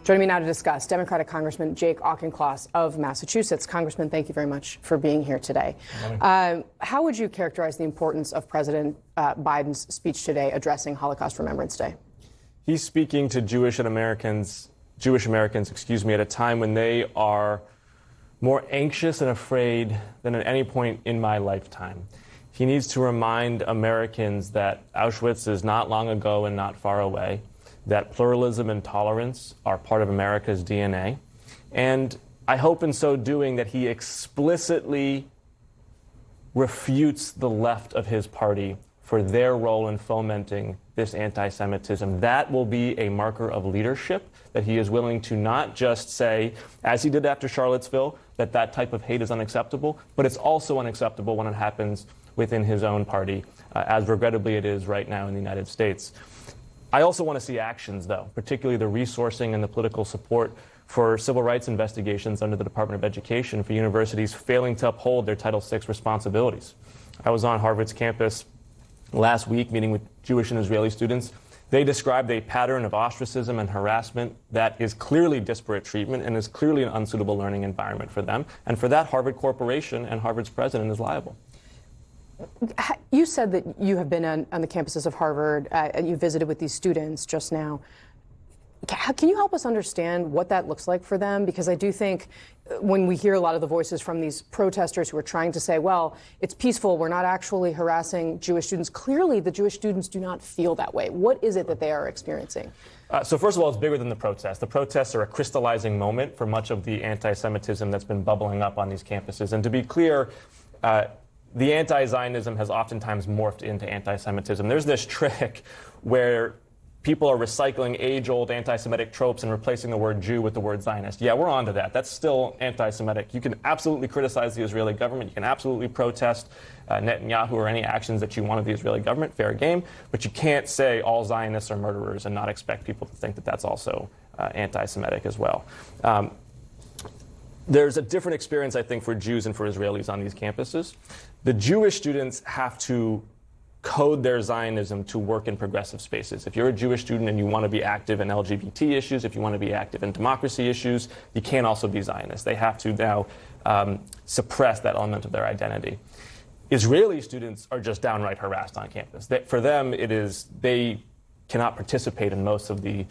Joining me now to discuss, Democratic Congressman Jake Auchincloss of Massachusetts. Congressman, thank you very much for being here today. How would you characterize the importance of President Biden's speech today addressing Holocaust Remembrance Day? He's speaking to Jewish Americans, at a time when they are more anxious and afraid than at any point in my lifetime. He needs to remind Americans that Auschwitz is not long ago and not far away, that pluralism and tolerance are part of America's DNA. And I hope in so doing that he explicitly refutes the left of his party for their role in fomenting this anti-Semitism. That will be a marker of leadership, that he is willing to not just say, as he did after Charlottesville, that that type of hate is unacceptable, but it's also unacceptable when it happens within his own party, as regrettably it is right now in the United States. I also want to see actions, though, particularly the resourcing and the political support for civil rights investigations under the Department of Education for universities failing to uphold their Title VI responsibilities. I was on Harvard's campus last week meeting with Jewish and Israeli students. They described a pattern of ostracism and harassment that is clearly disparate treatment and is clearly an unsuitable learning environment for them. And for that, Harvard Corporation and Harvard's president is liable. You said that you have been on the campuses of Harvard and you visited with these students just now. Can you help us understand what that looks like for them? Because I do think when we hear a lot of the voices from these protesters who are trying to say, well, it's peaceful, we're not actually harassing Jewish students, clearly the Jewish students do not feel that way. What is it that they are experiencing? So first of all, it's bigger than the protests. The protests are a crystallizing moment for much of the anti-Semitism that's been bubbling up on these campuses. And to be clear, the anti-Zionism has oftentimes morphed into anti-Semitism. There's this trick where people are recycling age-old anti-Semitic tropes and replacing the word Jew with the word Zionist. Yeah, we're onto that. That's still anti-Semitic. You can absolutely criticize the Israeli government. You can absolutely protest Netanyahu or any actions that you want of the Israeli government, fair game. But you can't say all Zionists are murderers and not expect people to think that that's also anti-Semitic as well. There's a different experience, I think, for Jews and for Israelis on these campuses. The Jewish students have to code their Zionism to work in progressive spaces. If you're a Jewish student and you want to be active in LGBT issues, if you want to be active in democracy issues, you can't also be Zionist. They have to now suppress that element of their identity. Israeli students are just downright harassed on campus. For them, they cannot participate in most of the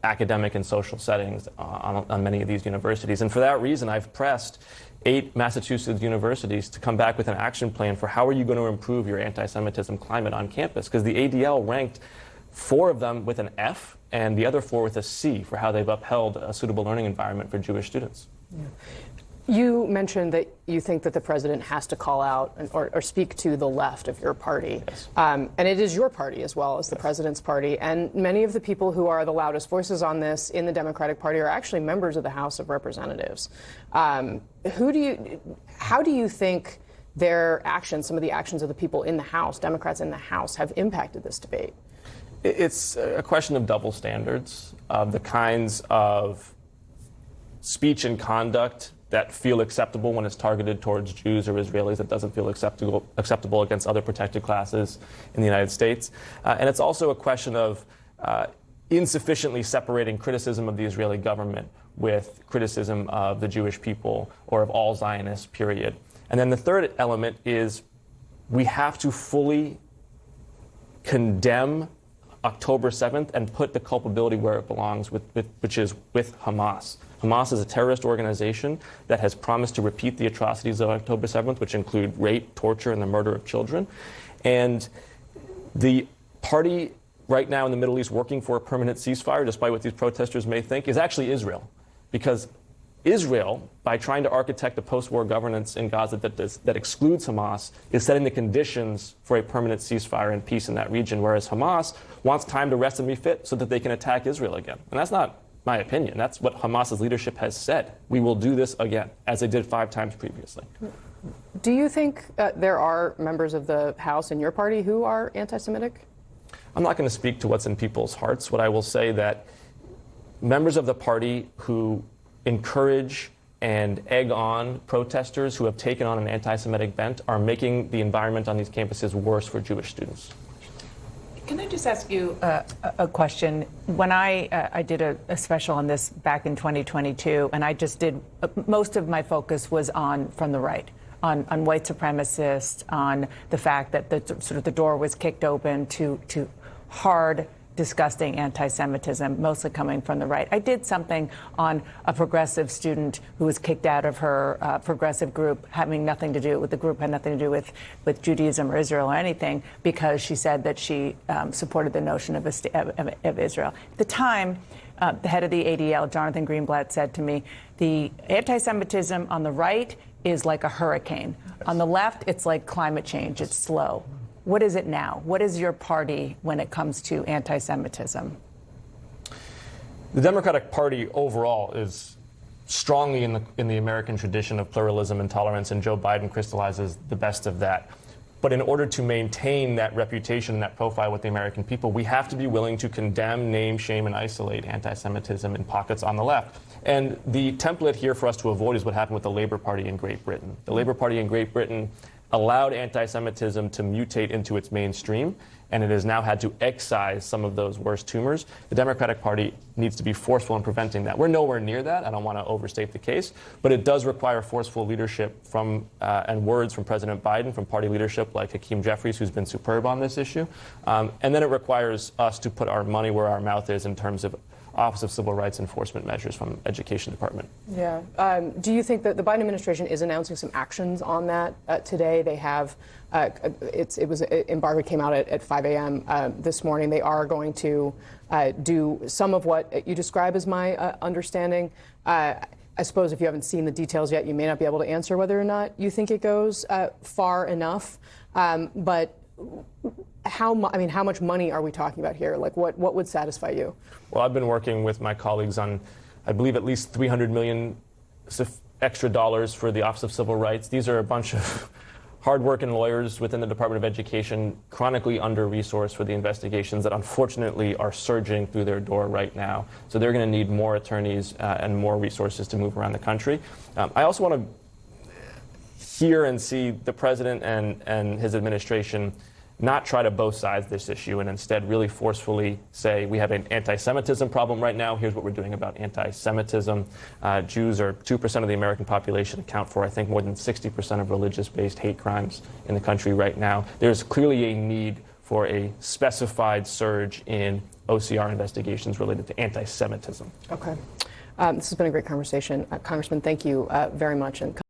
academic and social settings on many of these universities. And for that reason, I've pressed 8 Massachusetts universities to come back with an action plan for how are you going to improve your anti-Semitism climate on campus, because the ADL ranked 4 of them with an F and the other 4 with a C for how they've upheld a suitable learning environment for Jewish students. Yeah. You mentioned that you think that the president has to call out or speak to the left of your party. Yes. And it is your party as well as the president's party. And many of the people who are the loudest voices on this in the Democratic Party are actually members of the House of Representatives. How do you think their actions, some of the actions of the people in the House, Democrats in the House, have impacted this debate? It's a question of double standards, of the kinds of speech and conduct that feel acceptable when it's targeted towards Jews or Israelis that doesn't feel acceptable against other protected classes in the United States. And it's also a question of insufficiently separating criticism of the Israeli government with criticism of the Jewish people or of all Zionists, period. And then the third element is we have to fully condemn October 7th and put the culpability where it belongs, which is with Hamas. Hamas is a terrorist organization that has promised to repeat the atrocities of October 7th, which include rape, torture, and the murder of children. And the party right now in the Middle East working for a permanent ceasefire, despite what these protesters may think, is actually Israel. Because Israel, by trying to architect a post-war governance in Gaza that excludes Hamas, is setting the conditions for a permanent ceasefire and peace in that region, whereas Hamas wants time to rest and refit so that they can attack Israel again. And that's not my opinion. That's what Hamas's leadership has said. We will do this again, as they did 5 times previously. Do you think there are members of the House in your party who are anti-Semitic? I'm not going to speak to what's in people's hearts. What I will say that members of the party who encourage and egg on protesters who have taken on an anti-Semitic bent are making the environment on these campuses worse for Jewish students. Can I just ask you a question? When I did a special on this back in 2022, and I just did, most of my focus was on from the right, on white supremacists, on the fact that the door was kicked open to hard, disgusting anti-Semitism, mostly coming from the right. I did something on a progressive student who was kicked out of her progressive group, having nothing to do with the group, had nothing to do with Judaism or Israel or anything, because she said that she supported the notion of Israel. At the time, the head of the ADL, Jonathan Greenblatt, said to me, the anti-Semitism on the right is like a hurricane. On the left, it's like climate change. It's slow. What is it now? What is your party when it comes to anti-Semitism? The Democratic Party overall is strongly in the American tradition of pluralism and tolerance, and Joe Biden crystallizes the best of that. But in order to maintain that reputation, that profile with the American people, we have to be willing to condemn, name, shame, and isolate anti-Semitism in pockets on the left. And the template here for us to avoid is what happened with the Labour Party in Great Britain. The Labour Party in Great Britain allowed anti-Semitism to mutate into its mainstream, and it has now had to excise some of those worst tumors. The Democratic Party needs to be forceful in preventing that. We're nowhere near that. I don't want to overstate the case, but it does require forceful leadership from and words from President Biden, from party leadership like Hakeem Jeffries, who's been superb on this issue. And then it requires us to put our money where our mouth is in terms of Office of Civil Rights Enforcement measures from Education Department. Yeah. Do you think that the Biden administration is announcing some actions on that today? They have, embargo came out at 5 a.m. This morning. They are going to do some of what you describe as my understanding. I suppose if you haven't seen the details yet, you may not be able to answer whether or not you think it goes far enough. But how much money are we talking about here? Like, what would satisfy you? Well, I've been working with my colleagues on, I believe, at least $300 million extra dollars for the Office of Civil Rights. These are a bunch of hardworking lawyers within the Department of Education, chronically under-resourced for the investigations that unfortunately are surging through their door right now. So they're going to need more attorneys and more resources to move around the country. I also want to hear and see the president and his administration not try to both sides this issue and instead really forcefully say, we have an anti-Semitism problem right now. Here's what we're doing about anti-Semitism. Jews are 2% of the American population, account for, I think, more than 60% of religious-based hate crimes in the country right now. There's clearly a need for a specified surge in OCR investigations related to anti-Semitism. Okay. This has been a great conversation. Congressman, thank you very much. And